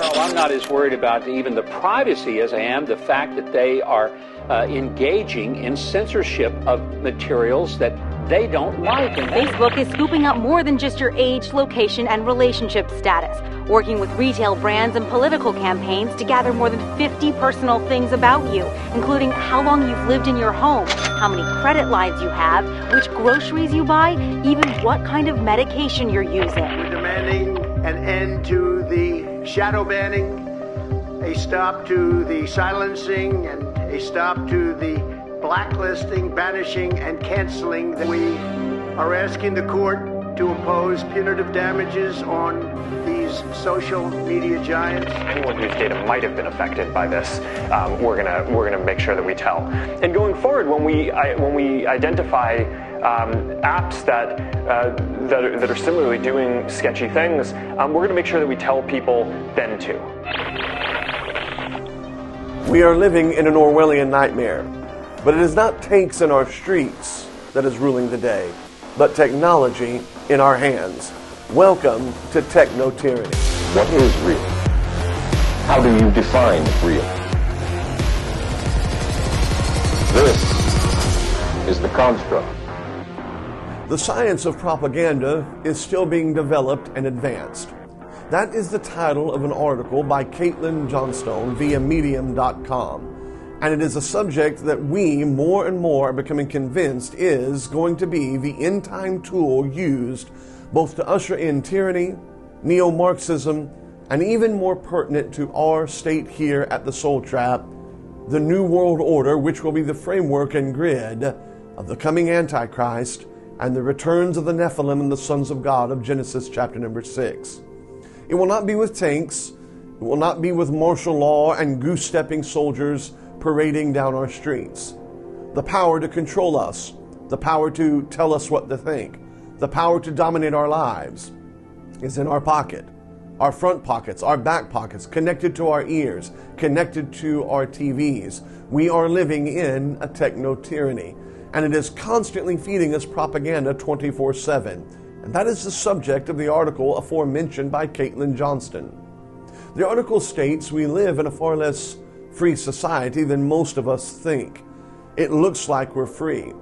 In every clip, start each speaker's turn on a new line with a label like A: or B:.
A: Well, I'm not as worried about even the privacy as I am the fact that they are engaging in censorship of materials that they don't like. And
B: Facebook is scooping up more than just your age, location, and relationship status, working with retail brands and political campaigns to gather more than 50 personal things about you, including how long you've lived in your home, how many credit lines you have, which groceries you buy, even what kind of medication you're using.
C: We're demanding an end to the shadow banning, a stop to the silencing, and a stop to the blacklisting, banishing, and canceling. We are asking the court to impose punitive damages on these social media giants.
D: Anyone whose data might have been affected by this, we're gonna make sure that we tell. And going forward, when we identify apps that are similarly doing sketchy things, we're going to make sure that we tell people then too.
E: We are living in an Orwellian nightmare, but it is not tanks in our streets that is ruling the day, but technology in our hands. Welcome to Techno Tyranny.
F: What is real? How do you define real? This is the construct.
E: The science of propaganda is still being developed and advanced. That is the title of an article by Caitlin Johnstone via medium.com. And it is a subject that we more and more are becoming convinced is going to be the end-time tool used both to usher in tyranny, neo-Marxism, and even more pertinent to our state here at the Soul Trap, the New World Order, which will be the framework and grid of the coming Antichrist and the returns of the Nephilim and the sons of God of Genesis chapter number 6. It will not be with tanks. It will not be with martial law and goose-stepping soldiers parading down our streets. The power to control us, the power to tell us what to think, the power to dominate our lives is in our pocket, our front pockets, our back pockets, connected to our ears, connected to our TVs. We are living in a techno tyranny, and it is constantly feeding us propaganda 24/7. And that is the subject of the article aforementioned by Caitlin Johnstone. The article states we live in a far less free society than most of us think. It looks like we're free.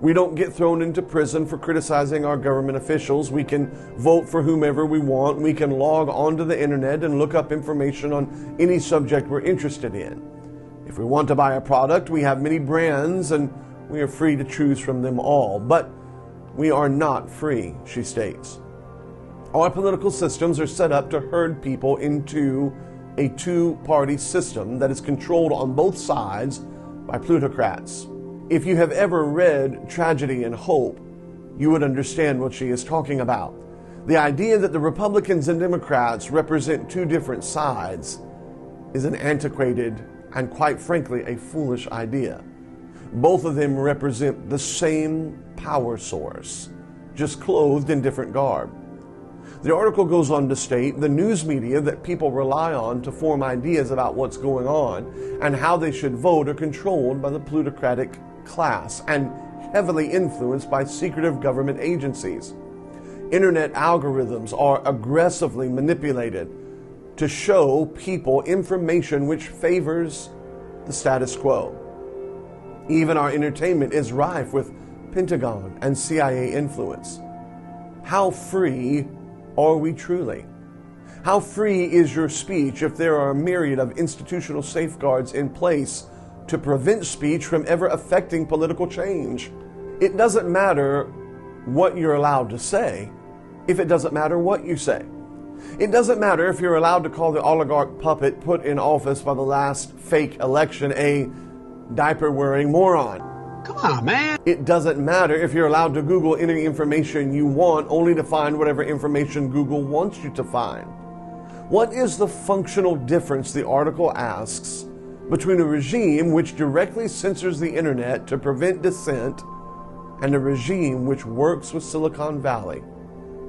E: We don't get thrown into prison for criticizing our government officials. We can vote for whomever we want. We can log onto the internet and look up information on any subject we're interested in. If we want to buy a product, we have many brands and we are free to choose from them all. But we are not free, she states. Our political systems are set up to herd people into a two-party system that is controlled on both sides by plutocrats. If you have ever read Tragedy and Hope, you would understand what she is talking about. The idea that the Republicans and Democrats represent two different sides is an antiquated and, quite frankly, a foolish idea. Both of them represent the same power source, just clothed in different garb. The article goes on to state the news media that people rely on to form ideas about what's going on and how they should vote are controlled by the plutocratic class and heavily influenced by secretive government agencies. Internet algorithms are aggressively manipulated to show people information which favors the status quo. Even our entertainment is rife with Pentagon and CIA influence. How free are we truly? How free is your speech if there are a myriad of institutional safeguards in place to prevent speech from ever affecting political change? It doesn't matter what you're allowed to say if it doesn't matter what you say. It doesn't matter if you're allowed to call the oligarch puppet put in office by the last fake election a diaper-wearing moron.
G: Come on, man.
E: It doesn't matter if you're allowed to Google any information you want only to find whatever information Google wants you to find. What is the functional difference, the article asks, between a regime which directly censors the internet to prevent dissent and a regime which works with Silicon Valley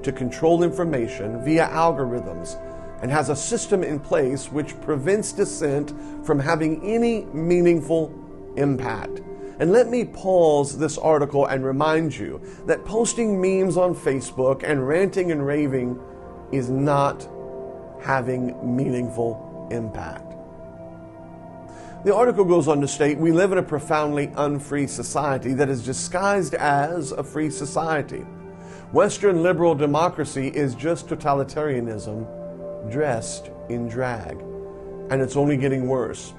E: to control information via algorithms and has a system in place which prevents dissent from having any meaningful impact? And let me pause this article and remind you that posting memes on Facebook and ranting and raving is not having meaningful impact. The article goes on to state, we live in a profoundly unfree society that is disguised as a free society. Western liberal democracy is just totalitarianism dressed in drag, and it's only getting worse.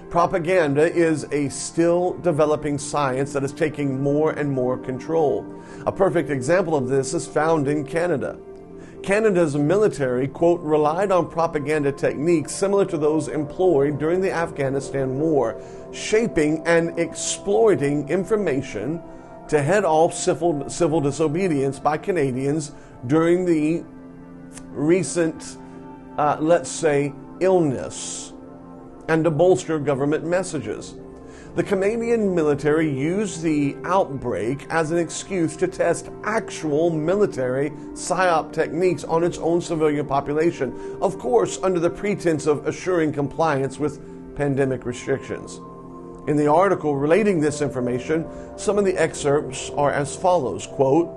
E: Propaganda is a still developing science that is taking more and more control. A perfect example of this is found in Canada. Canada's military, quote, relied on propaganda techniques similar to those employed during the Afghanistan war, shaping and exploiting information to head off civil disobedience by Canadians during the recent, let's say, illness, and to bolster government messages. The Canadian military used the outbreak as an excuse to test actual military psyop techniques on its own civilian population, of course under the pretense of assuring compliance with pandemic restrictions. In the article relating this information, some of the excerpts are as follows, quote,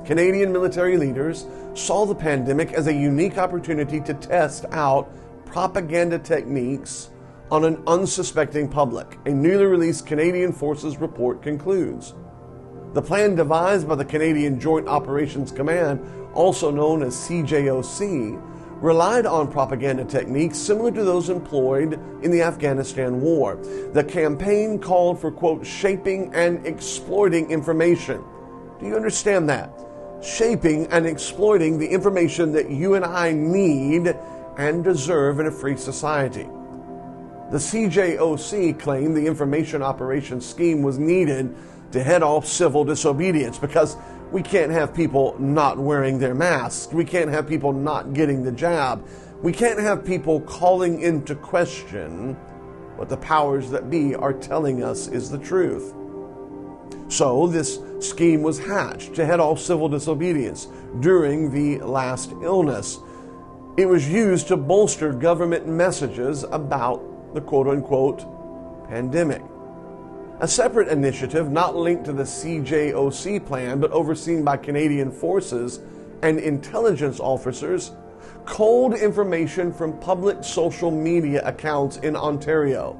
E: Canadian military leaders saw the pandemic as a unique opportunity to test out propaganda techniques on an unsuspecting public, a newly released Canadian Forces report concludes. The plan devised by the Canadian Joint Operations Command, also known as CJOC, relied on propaganda techniques similar to those employed in the Afghanistan war. The campaign called for, quote, shaping and exploiting information. Do you understand that? Shaping and exploiting the information that you and I need and deserve in a free society. The CJOC claimed the information operations scheme was needed to head off civil disobedience because we can't have people not wearing their masks. We can't have people not getting the jab. We can't have people calling into question what the powers that be are telling us is the truth. So this scheme was hatched to head off civil disobedience during the last illness. It was used to bolster government messages about the quote-unquote pandemic. A separate initiative not linked to the CJOC plan but overseen by Canadian forces and intelligence officers culled information from public social media accounts in Ontario.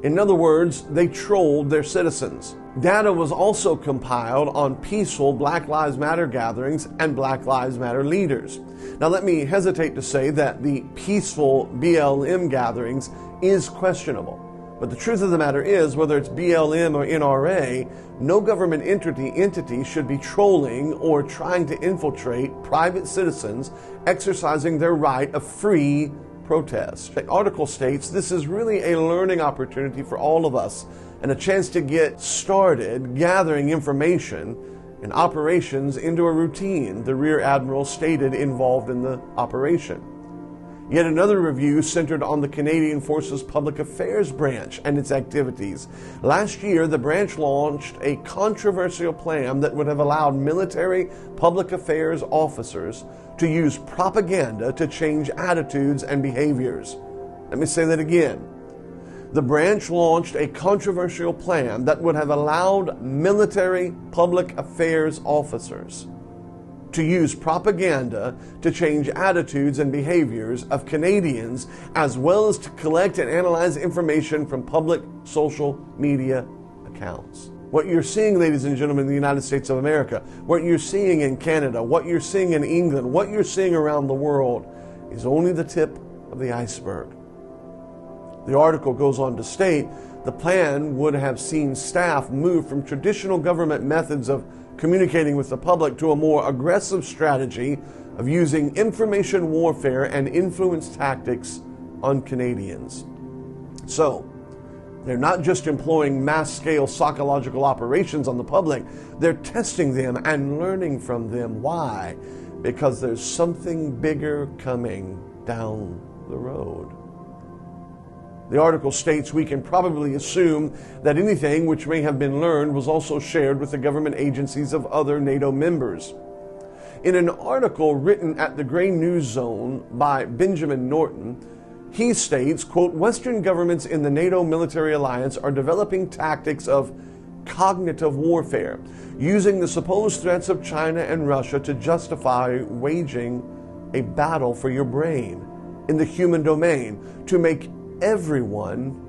E: In other words, they trolled their citizens. Data was also compiled on peaceful Black Lives Matter gatherings and Black Lives Matter leaders. Now let me hesitate to say that the peaceful BLM gatherings is questionable. But the truth of the matter is, whether it's BLM or NRA, no government entity should be trolling or trying to infiltrate private citizens exercising their right of free protest. The article states this is really a learning opportunity for all of us and a chance to get started gathering information and operations into a routine, the Rear Admiral stated involved in the operation. Yet another review centered on the Canadian Forces Public Affairs branch and its activities. Last year, the branch launched a controversial plan that would have allowed military public affairs officers to use propaganda to change attitudes and behaviors. Let me say that again. The branch launched a controversial plan that would have allowed military public affairs officers to use propaganda to change attitudes and behaviors of Canadians, as well as to collect and analyze information from public social media accounts. What you're seeing, ladies and gentlemen, in the United States of America, what you're seeing in Canada, what you're seeing in England, what you're seeing around the world is only the tip of the iceberg. The article goes on to state the plan would have seen staff move from traditional government methods of communicating with the public to a more aggressive strategy of using information warfare and influence tactics on Canadians. So, they're not just employing mass-scale psychological operations on the public, they're testing them and learning from them. Why? Because there's something bigger coming down the road. The article states we can probably assume that anything which may have been learned was also shared with the government agencies of other NATO members. In an article written at the Grey News Zone by Benjamin Norton, he states, quote, Western governments in the NATO military alliance are developing tactics of cognitive warfare, using the supposed threats of China and Russia to justify waging a battle for your brain in the human domain to make everyone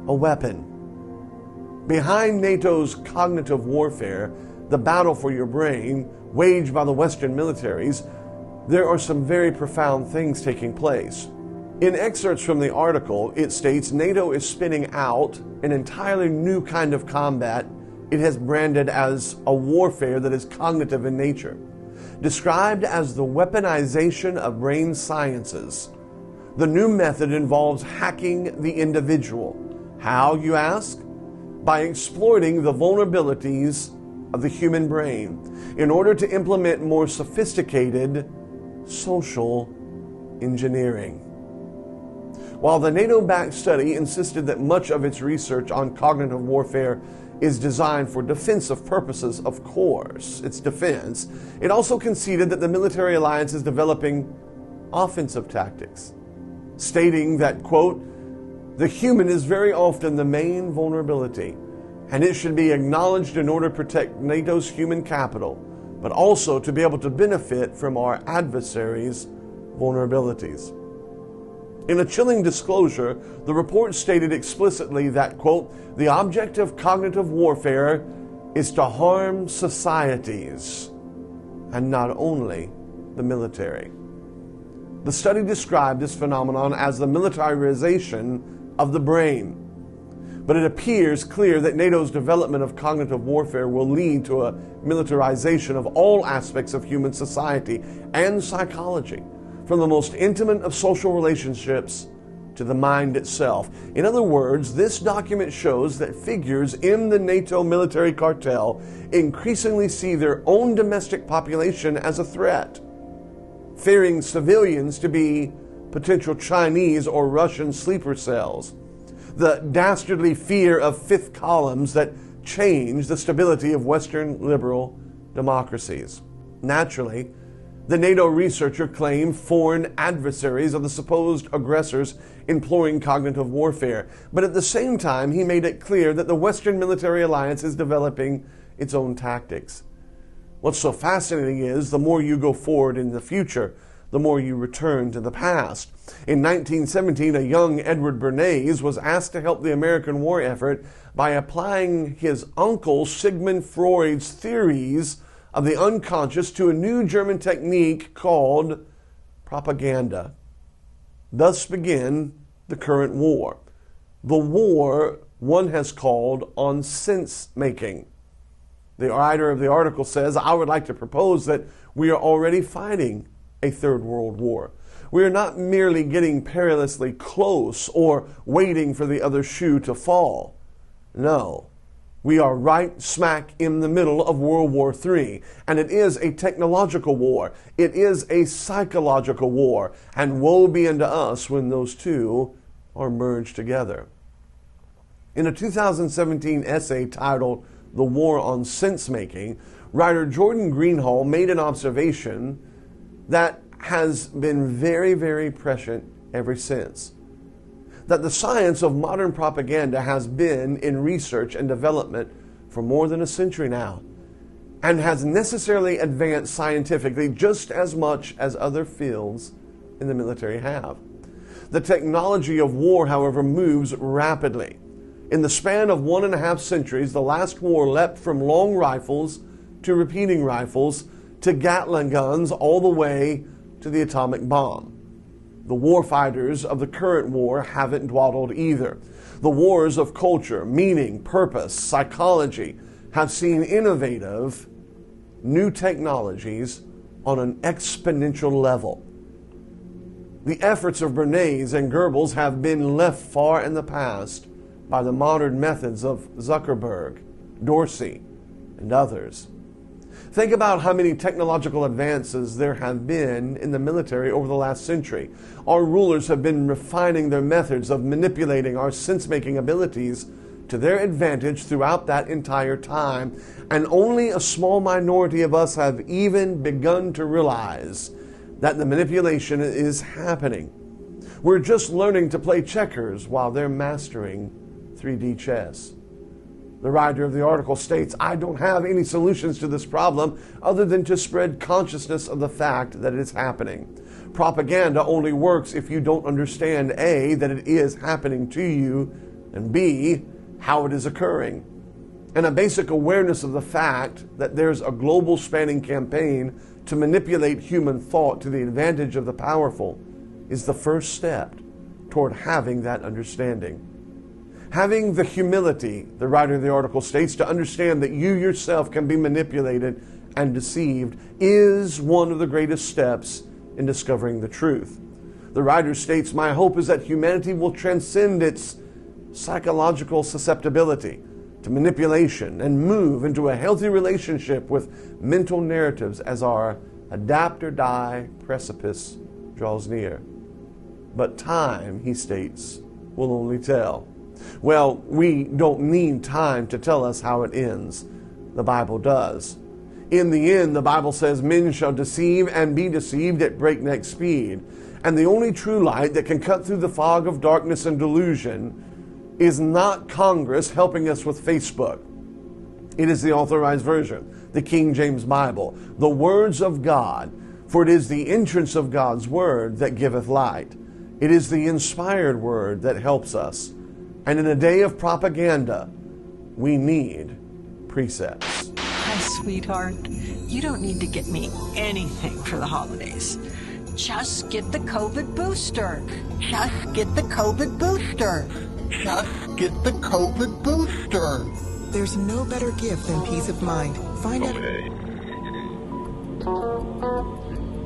E: a weapon. Behind NATO's cognitive warfare, the battle for your brain, waged by the Western militaries, there are some very profound things taking place. In excerpts from the article, it states NATO is spinning out an entirely new kind of combat it has branded as a warfare that is cognitive in nature. Described as the weaponization of brain sciences, the new method involves hacking the individual. How, you ask? By exploiting the vulnerabilities of the human brain in order to implement more sophisticated social engineering. While the NATO-backed study insisted that much of its research on cognitive warfare is designed for defensive purposes, of course, it's defense, it also conceded that the military alliance is developing offensive tactics, stating that, quote, "The human is very often the main vulnerability, and it should be acknowledged in order to protect NATO's human capital, but also to be able to benefit from our adversaries' vulnerabilities." In a chilling disclosure, the report stated explicitly that, quote, "The object of cognitive warfare is to harm societies, and not only the military." The study described this phenomenon as the militarization of the brain. But it appears clear that NATO's development of cognitive warfare will lead to a militarization of all aspects of human society and psychology, from the most intimate of social relationships to the mind itself. In other words, this document shows that figures in the NATO military cartel increasingly see their own domestic population as a threat, fearing civilians to be potential Chinese or Russian sleeper cells. The dastardly fear of fifth columns that change the stability of Western liberal democracies. Naturally, the NATO researcher claimed foreign adversaries are the supposed aggressors employing cognitive warfare, but at the same time he made it clear that the Western military alliance is developing its own tactics. What's so fascinating is the more you go forward in the future, the more you return to the past. In 1917, a young Edward Bernays was asked to help the American war effort by applying his uncle Sigmund Freud's theories of the unconscious to a new German technique called propaganda. Thus began the current war. The war one has called on sense-making. The writer of the article says, "I would like to propose that we are already fighting a third world war. We are not merely getting perilously close or waiting for the other shoe to fall. No. We are right smack in the middle of World War III, and it is a technological war. It is a psychological war, and woe be unto us when those two are merged together." In a 2017 essay titled "The War on Sense-Making," writer Jordan Greenhall made an observation that has been very, very prescient ever since. That the science of modern propaganda has been in research and development for more than a century now, and has necessarily advanced scientifically just as much as other fields in the military have. The technology of war, however, moves rapidly. In the span of 1.5 centuries, the last war leapt from long rifles to repeating rifles to Gatling guns all the way to the atomic bomb. The warfighters of the current war haven't dawdled either. The wars of culture, meaning, purpose, psychology have seen innovative new technologies on an exponential level. The efforts of Bernays and Goebbels have been left far in the past by the modern methods of Zuckerberg, Dorsey, and others. Think about how many technological advances there have been in the military over the last century. Our rulers have been refining their methods of manipulating our sense-making abilities to their advantage throughout that entire time, and only a small minority of us have even begun to realize that the manipulation is happening. We're just learning to play checkers while they're mastering 3D chess. The writer of the article states, "I don't have any solutions to this problem other than to spread consciousness of the fact that it is happening. Propaganda only works if you don't understand A, that it is happening to you, and B, how it is occurring. And a basic awareness of the fact that there's a global spanning campaign to manipulate human thought to the advantage of the powerful is the first step toward having that understanding. Having the humility, the writer of the article states, to understand that you yourself can be manipulated and deceived is one of the greatest steps in discovering the truth. The writer states, "My hope is that humanity will transcend its psychological susceptibility to manipulation and move into a healthy relationship with mental narratives as our adapt or die precipice draws near. But time," he states, "will only tell." Well, we don't need time to tell us how it ends. The Bible does. In the end, the Bible says, men shall deceive and be deceived at breakneck speed. And the only true light that can cut through the fog of darkness and delusion is not Congress helping us with Facebook. It is the authorized version, the King James Bible, the words of God, for it is the entrance of God's word that giveth light. It is the inspired word that helps us. And in a day of propaganda, we need precepts.
G: Hi, sweetheart. You don't need to get me anything for the holidays. Just get the COVID booster.
H: Just get the COVID booster. Just get the COVID booster.
I: There's no better gift than peace of mind. Find out.
J: Be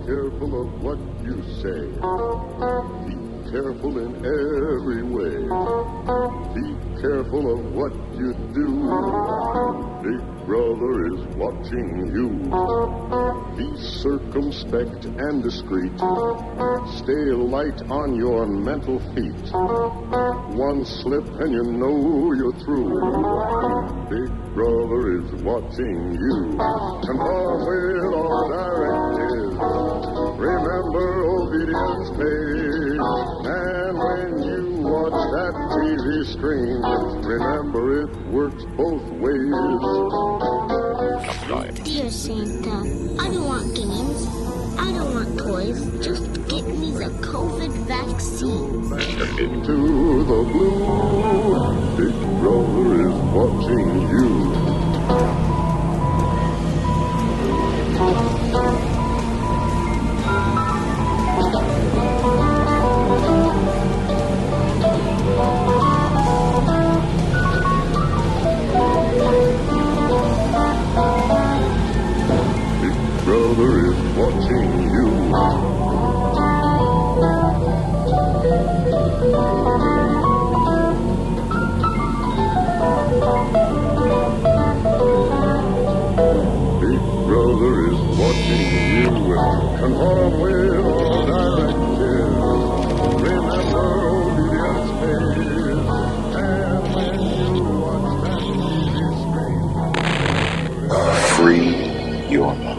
J: careful of what you say. Be careful in every way. Be careful of what you do. Big Brother is watching you. Be circumspect and discreet. Stay light on your mental feet. One slip and you know you're through. Big Brother is watching you. Conform with all directives. Remember, obedience pays. And when you watch that TV screen, remember it works both ways.
K: Dear Santa, I don't want games. I don't want toys. Just get me the COVID vaccine.
J: Into the blue, Big Brother is watching you. Brother is watching you. Big Brother is watching you. Conform with all directives. Remember, obedience pays. And when you watch that TV screen,
F: free your mind.